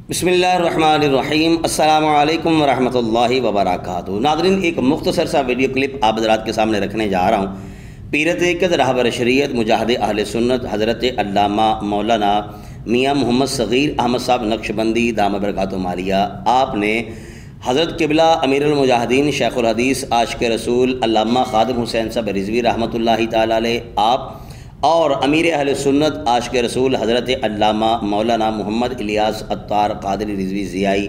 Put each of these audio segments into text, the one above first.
بسم اللہ الرحمن الرحیم۔ السلام علیکم ورحمۃ اللہ وبرکاتہ۔ ناظرین، ایک مختصر سا ویڈیو کلپ آپ حضرات کے سامنے رکھنے جا رہا ہوں۔ پیر طریقت رہبر شریعت مجاہد اہل سنت حضرت علامہ مولانا میاں محمد صغیر احمد صاحب نقشبندی دامہ برکاتہم عالیہ، آپ نے حضرت قبلہ امیر المجاہدین شیخ الحدیث عاشق رسول علامہ خادم حسین صاحب رضوی رحمۃ اللہ تعالی علیہ آپ اور امیر اہل سنت عاشق رسول حضرت علامہ مولانا محمد الیاس عطار قادری رضوی ضیائی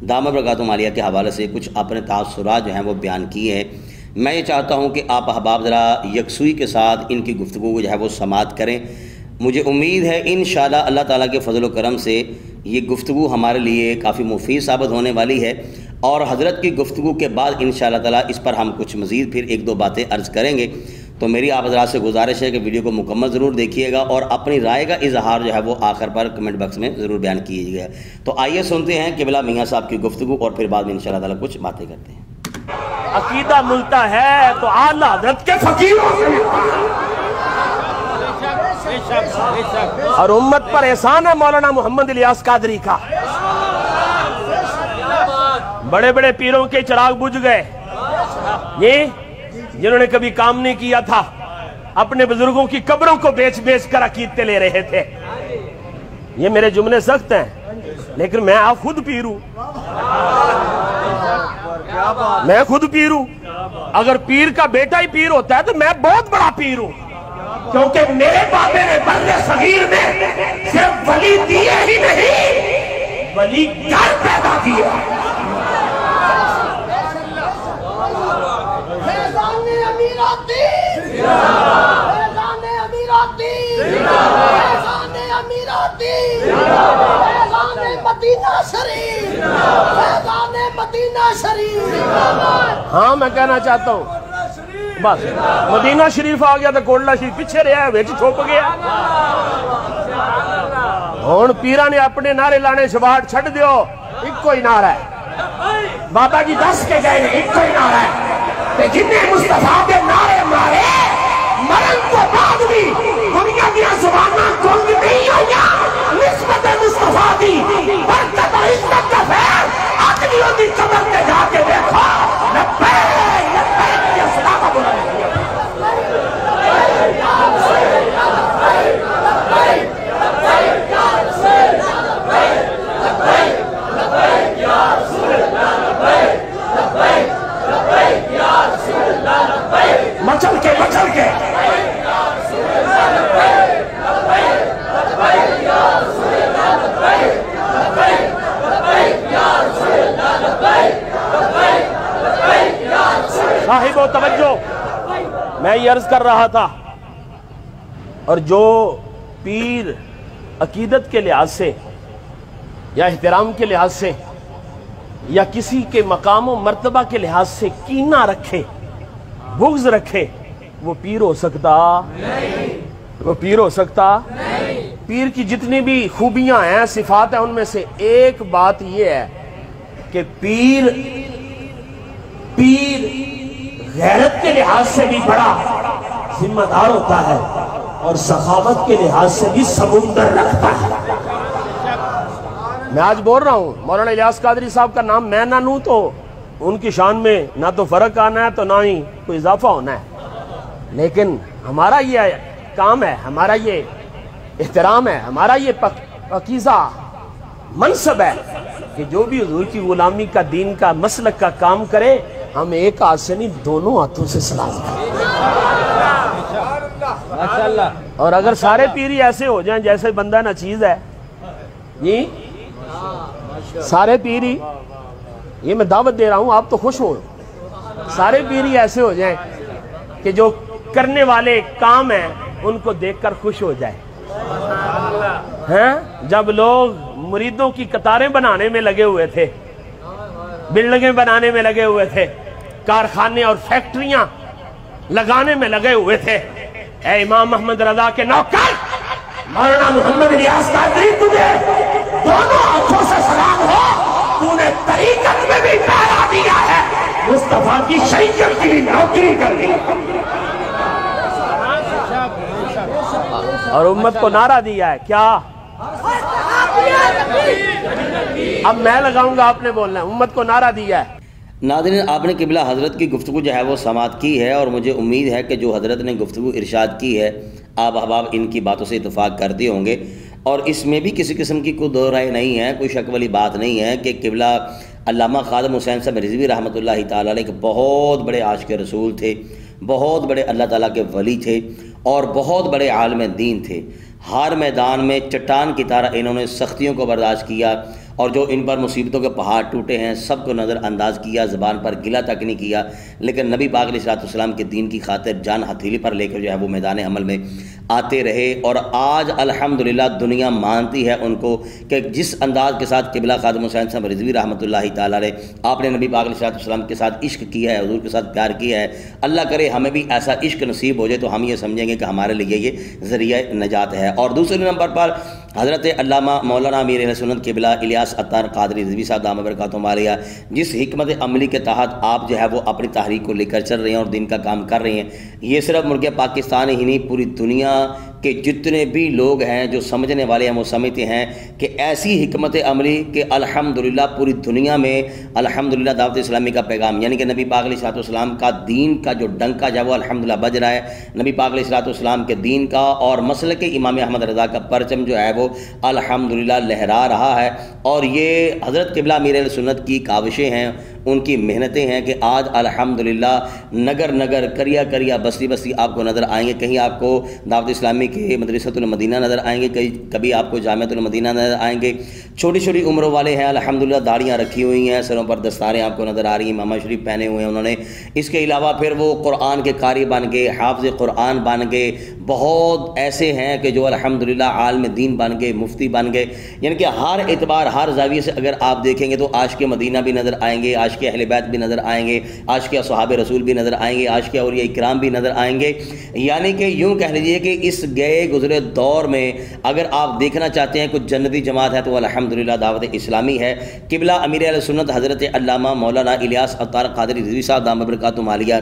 دامہ برکاتہم عالیہ کے حوالے سے کچھ اپنے تاثرات جو ہیں وہ بیان کیے ہیں۔ میں یہ چاہتا ہوں کہ آپ احباب ذرا یکسوئی کے ساتھ ان کی گفتگو کو جو ہے وہ سماعت کریں۔ مجھے امید ہے انشاءاللہ اللہ تعالیٰ کے فضل و کرم سے یہ گفتگو ہمارے لیے کافی مفید ثابت ہونے والی ہے، اور حضرت کی گفتگو کے بعد انشاءاللہ تعالیٰ اس پر ہم کچھ مزید پھر ایک دو باتیں عرض کریں گے۔ تو میری آپ حضرات سے گزارش ہے کہ ویڈیو کو مکمل ضرور دیکھیے گا اور اپنی رائے کا اظہار جو ہے وہ آخر پر کمنٹ باکس میں ضرور بیان کیجیے گا۔ تو آئیے سنتے ہیں قبلہ میاں صاحب کی گفتگو اور پھر بعد میں انشاءاللہ تعالیٰ کچھ باتیں کرتے ہیں۔ عقیدہ ملتا ہے تو اعلیٰ حضرت کے فقیروں سے اور امت پر احسان ہے مولانا محمد الیاس قادری کا۔ بڑے بڑے پیروں کے چراغ بجھ گئے، یہ جنہوں نے کبھی کام نہیں کیا تھا اپنے بزرگوں کی قبروں کو بیچ بیچ کر عقیدتے لے رہے تھے۔ یہ میرے جملے سخت ہیں لیکن میں آپ خود پیر ہوں، میں خود پیر ہوں۔ اگر پیر کا بیٹا ہی پیر ہوتا ہے تو میں بہت بڑا پیر ہوں، کیونکہ میرے بابے نے بر صغیر میں صرف ولی دیے ہی نہیں، ولی گھر پیدا کیا۔ ہاں میں کہنا چاہتا ہوں بس مدینہ شریف آ گیا تو کوٹلہ شریف پیچھے رہا ہے، ویچ چھوپ گیا۔ ہون پیرہ نے اپنے نعرے لانے شباہٹ چھٹ دیو، ایک کوئی نعرہ ہے بابا جی دس کے گئے ایک کوئی نعرہ ہے کہ جنہیں مصطفیٰ کے نعرے مارے مرن کو بعد بھی دنیا دیا زبانہ کونگ نہیں ہویا نسبت مصطفیٰ دی برکت و عزت کا فیر آدمیوں دی قبر کے جا کے دیکھو لبیک لبیک یہ صداقہ بولا مچل کے صاحب و توجہ، میں یہ عرض کر رہا تھا، اور جو پیر عقیدت کے لحاظ سے یا احترام کے لحاظ سے یا کسی کے مقام و مرتبہ کے لحاظ سے کینہ رکھے، بغض رکھے، وہ پیر ہو سکتا نہیں، وہ پیر ہو سکتا نہیں۔ پیر کی جتنی بھی خوبیاں ہیں صفات ہیں ان میں سے ایک بات یہ ہے کہ پیر غیرت کے لحاظ سے بھی بڑا ذمہ دار ہوتا ہے اور سخاوت کے لحاظ سے بھی سمندر رکھتا ہے۔ میں آج بول رہا ہوں مولانا الیاس قادری صاحب کا نام میں نہ لوں تو ان کی شان میں نہ تو فرق آنا ہے تو نہ ہی کوئی اضافہ ہونا ہے، لیکن ہمارا یہ کام ہے، ہمارا یہ احترام ہے، ہمارا یہ پاکیزہ منصب ہے کہ جو بھی حضور کی غلامی کا دین کا مسلک کا کام کرے ہم ایک ہاتھ سے نہیں دونوں ہاتھوں سے سلام کریں۔ اور اگر سارے پیری ایسے ہو جائیں جیسے بندہ ناچیز ہے، یہ سارے پیری، یہ میں دعوت دے رہا ہوں آپ تو خوش ہو، سارے پیری ایسے ہو جائیں کہ جو کرنے والے کام ہیں ان کو دیکھ کر خوش ہو جائے۔ جب لوگ مریدوں کی قطاریں بنانے میں لگے ہوئے تھے، بلڈنگیں بنانے میں لگے ہوئے تھے، کارخانے اور فیکٹریاں لگانے میں لگے ہوئے تھے، اے امام محمد رضا کے نوکر مولانا محمد الیاس قادری تجھے دونوں آنکھوں سے سلام ہو، تو نے طریقت میں بھی پہرا دیا ہے، مصطفیٰ کی شریعت کی نوکری کر دی اور امت کو نعرہ دیا ہے کیا؟ اب میں لگاؤں گا، آپ نے بولنا ہے، امت کو نعرہ دیا ہے۔ ناظرین، آپ نے قبلہ حضرت کی گفتگو جو ہے وہ سماعت کی ہے، اور مجھے امید ہے کہ جو حضرت نے گفتگو ارشاد کی ہے آپ احباب ان کی باتوں سے اتفاق کرتے ہوں گے، اور اس میں بھی کسی قسم کی کوئی دو رائے نہیں ہے، کوئی شک والی بات نہیں ہے کہ قبلہ علامہ خادم حسین صاحب رضوی رحمۃ اللہ تعالیٰ علیہ کے بہت بڑے عاشق رسول تھے، بہت بڑے اللہ تعالیٰ کے ولی تھے، اور بہت بڑے عالم دین تھے۔ ہر میدان میں چٹان کی طرح انہوں نے سختیوں کو برداشت کیا، اور جو ان پر مصیبتوں کے پہاڑ ٹوٹے ہیں سب کو نظر انداز کیا، زبان پر گلا تک نہیں کیا، لیکن نبی پاک علیہ الصلوۃ والسلام کے دین کی خاطر جان ہتھیلی پر لے کر جو ہے وہ میدان عمل میں آتے رہے۔ اور آج الحمدللہ دنیا مانتی ہے ان کو کہ جس انداز کے ساتھ قبلہ خادم حسین صاحب رضوی رحمۃ اللہ تعالیٰ علیہ آپ نے نبی پاک علیہ الصلوۃ والسلام کے ساتھ عشق کیا ہے، حضور کے ساتھ پیار کیا ہے، اللہ کرے ہمیں بھی ایسا عشق نصیب ہو جائے تو ہم یہ سمجھیں گے کہ ہمارے لیے یہ ذریعہ نجات ہے۔ اور دوسرے نمبر پر حضرت علامہ مولانا امیر اہل سنت قبلہ الیاس عطار قادری رضوی صاحب دامت برکاتہم عالیہ، جس حکمت عملی کے تحت آپ جو ہے وہ اپنی تحریک کو لے کر چل رہے ہیں اور دین کا کام کر رہے ہیں، یہ صرف ملک پاکستان ہی نہیں پوری دنیا کہ جتنے بھی لوگ ہیں جو سمجھنے والے ہیں وہ سمجھتے ہیں کہ ایسی حکمت عملی کہ الحمدللہ پوری دنیا میں الحمدللہ دعوت اسلامی کا پیغام، یعنی کہ نبی پاک علیہ الصلوۃ والسلام کا دین کا جو ڈنکا جو ہے وہ الحمدللہ بج رہا ہے، نبی پاک علیہ الصلوۃ والسلام کے دین کا اور مسلک امام احمد رضا کا پرچم جو ہے وہ الحمدللہ لہرا رہا ہے۔ اور یہ حضرت قبلہ امیر اہل سنت کی کاوشیں ہیں، ان کی محنتیں ہیں کہ آج الحمدللہ نگر نگر کریا کریا بستی بستی آپ کو نظر آئیں گے، کہیں آپ کو دعوت اسلامی کے مدرسۃ المدینہ نظر آئیں گے، کبھی آپ کو جامعۃ المدینہ نظر آئیں گے، چھوٹی چھوٹی عمروں والے ہیں الحمدللہ، داڑیاں رکھی ہوئی ہیں، سروں پر دستاریں آپ کو نظر آ رہی ہیں، امامہ شریف پہنے ہوئے ہیں انہوں نے، اس کے علاوہ پھر وہ قرآن کے قاری بن گئے، حافظ قرآن بن گئے، بہت ایسے ہیں کہ جو الحمدللہ عالم دین بن گئے، مفتی بن گئے، یعنی کہ ہر اعتبار ہر زاویے سے اگر آپ دیکھیں گے تو عاشق مدینہ بھی نظر آئیں گے، عاشق اہل بیت بھی نظر آئیں گے، عاشق اصحاب رسول بھی نظر آئیں گے، عاشق اولیاء کرام بھی نظر آئیں گے، یعنی کہ یوں کہہ لیجئے کہ اس گئے گزرے دور میں اگر آپ دیکھنا چاہتے ہیں کچھ جنتی جماعت ہے تو الحمدللہ دعوت اسلامی ہے۔ قبلہ امیر اہل سنت حضرت علامہ مولانا الیاس عطار قادری رضوی صاحب دامت برکاتہم عالیہ،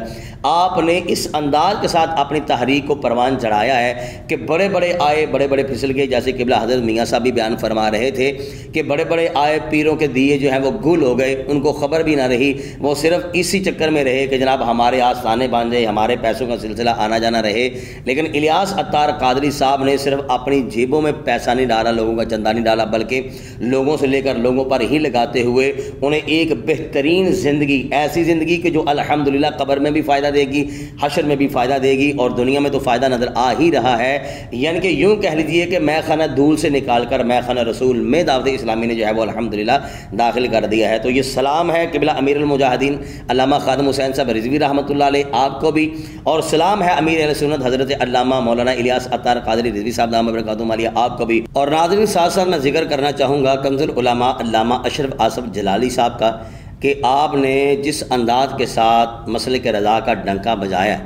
آپ نے اس انداز کے ساتھ اپنی تحریک کو پروان چڑھایا ہے کہ بڑے بڑے آئے بڑے بڑے پھسل گئے، جیسے قبلہ حضرت میاں صاحب بھی بیان فرما رہے تھے کہ بڑے بڑے آئے پیروں کے دیے جو ہیں وہ گل ہو گئے، ان کو خبر بھی نہ رہی، وہ صرف اسی چکر میں رہے کہ جناب ہمارے آستانے باندھے، ہمارے پیسوں کا سلسلہ آنا جانا رہے، لیکن الیاس عطار قادری صاحب نے صرف اپنی جیبوں میں پیسہ نہیں ڈالا، لوگوں کا چندہ نہیں ڈالا، بلکہ لوگوں سے لے کر لوگوں پر ہی لگاتے ہوئے انہیں ایک بہترین زندگی، ایسی زندگی کہ جو الحمدللہ قبر میں بھی فائدہ دے گی، حشر میں بھی فائدہ دے گی، اور دنیا میں تو فائدہ نظر آ ہی رہا ہے، یعنی کہ یوں کہہ لیجئے کہ میں خانہ دول سے نکال کر میں خانہ رسول میں دعوت اسلامی نے جو ہے وہ الحمدللہ داخل کر دیا ہے۔ تو یہ سلام ہے قبلہ امیر المجاہدین علامہ خادم حسین صاحب رضوی رحمۃ اللہ علیہ آپ کو بھی، اور سلام ہے امیر اہل سنت حضرت علامہ مولانا الیاس عطار قادری رضوی صاحب دامت برکاتہم عالیہ آپ کو بھی۔ اور ناظرین ساتھ ساتھ میں ذکر کرنا چاہوں گا کنز العلماء علامہ اشرف آصف جلالی صاحب کا کہ آپ نے جس انداز کے ساتھ مسلک رضا کا ڈنکا بجایا،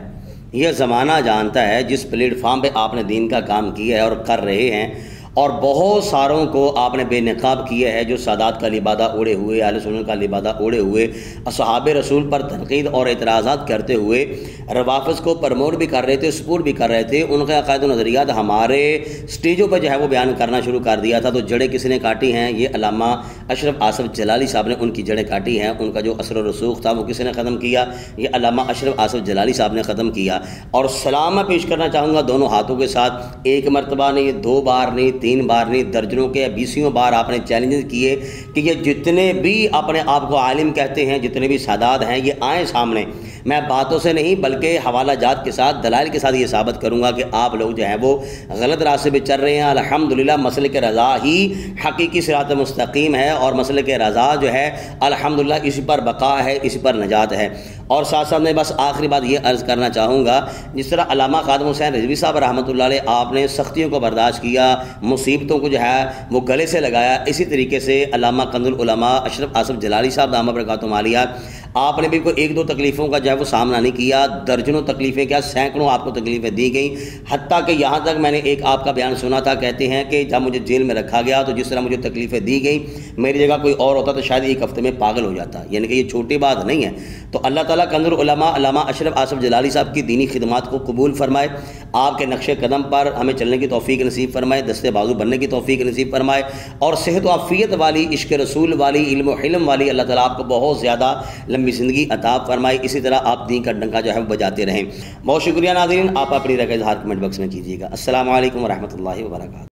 یہ زمانہ جانتا ہے جس پلیٹ فارم پہ آپ نے دین کا کام کیا ہے اور کر رہے ہیں، اور بہت ساروں کو آپ نے بے نقاب کیا ہے، جو سادات کا لبادہ اوڑے ہوئے، اہل سنت کا لبادہ اوڑے ہوئے اصحاب رسول پر تنقید اور اعتراضات کرتے ہوئے روافض کو پرموٹ بھی کر رہے تھے، سپورٹ بھی کر رہے تھے، ان کے عقائد و نظریات ہمارے سٹیجوں پہ جو ہے وہ بیان کرنا شروع کر دیا تھا۔ تو جڑیں کس نے کاٹی ہیں؟ یہ علامہ اشرف آصف جلالی صاحب نے ان کی جڑیں کاٹی ہیں، ان کا جو اثر و رسوخ تھا وہ کس نے ختم کیا؟ یہ علامہ اشرف آصف جلالی صاحب نے ختم کیا۔ اور سلام میں پیش کرنا چاہوں گا دونوں ہاتھوں کے ساتھ، ایک مرتبہ نہیں، دو بار نہیں، 3 بار نہیں، درجنوں کے 20 بار آپ نے چیلنجز کیے کہ یہ جتنے بھی اپنے آپ کو عالم کہتے ہیں، جتنے بھی سادات ہیں، یہ آئیں سامنے، میں باتوں سے نہیں بلکہ حوالہ جات کے ساتھ، دلائل کے ساتھ یہ ثابت کروں گا کہ آپ لوگ جو ہیں وہ غلط راستے پہ چل رہے ہیں۔ الحمدللہ مسلک رضا ہی حقیقی صراط مستقیم ہے، اور مسلک رضا جو ہے الحمدللہ اسی پر بقا ہے، اسی پر نجات ہے۔ اور ساتھ ساتھ میں بس آخری بات یہ عرض کرنا چاہوں گا، جس طرح علامہ خادم حسین رضوی صاحب رحمۃ اللہ علیہ آپ نے سختیوں کو برداشت کیا، مصیبتوں کو جو ہے وہ گلے سے لگایا، اسی طریقے سے علامہ کنز العلماء اشرف آصف جلالی صاحب دامت برکاتہم عالیہ آپ نے بھی کوئی ایک دو تکلیفوں کا جو ہے وہ سامنا نہیں کیا، درجنوں تکلیفیں کیا سینکڑوں آپ کو تکلیفیں دی گئیں، حتیٰ کہ یہاں تک میں نے ایک آپ کا بیان سنا تھا، کہتے ہیں کہ جب مجھے جیل میں رکھا گیا تو جس طرح مجھے تکلیفیں دی گئیں میری جگہ کوئی اور ہوتا تو شاید ایک ہفتے میں پاگل ہو جاتا، یعنی کہ یہ چھوٹی بات نہیں ہے۔ تو اللہ تعالیٰ کنز العلماء علامہ اشرف آصف جلالی صاحب کی دینی خدمات کو قبول فرمائے، آپ کے نقش قدم پر ہمیں چلنے کی توفیق نصیب فرمائے، دستے بازو بننے کی توفیق نصیب فرمائے، اور صحت و عافیت والی، عشق رسول والی، علم و حلم والی اللہ تعالیٰ آپ کو بہت زیادہ لمبی زندگی عطا فرمائے، اسی طرح آپ دین کا ڈنکا جو ہے بجاتے رہیں۔ بہت شکریہ ناظرین، آپ اپنی رائے کا اظہار کمنٹ باکس میں کیجیے گا۔ السلام علیکم ورحمۃ اللہ وبرکاتہ۔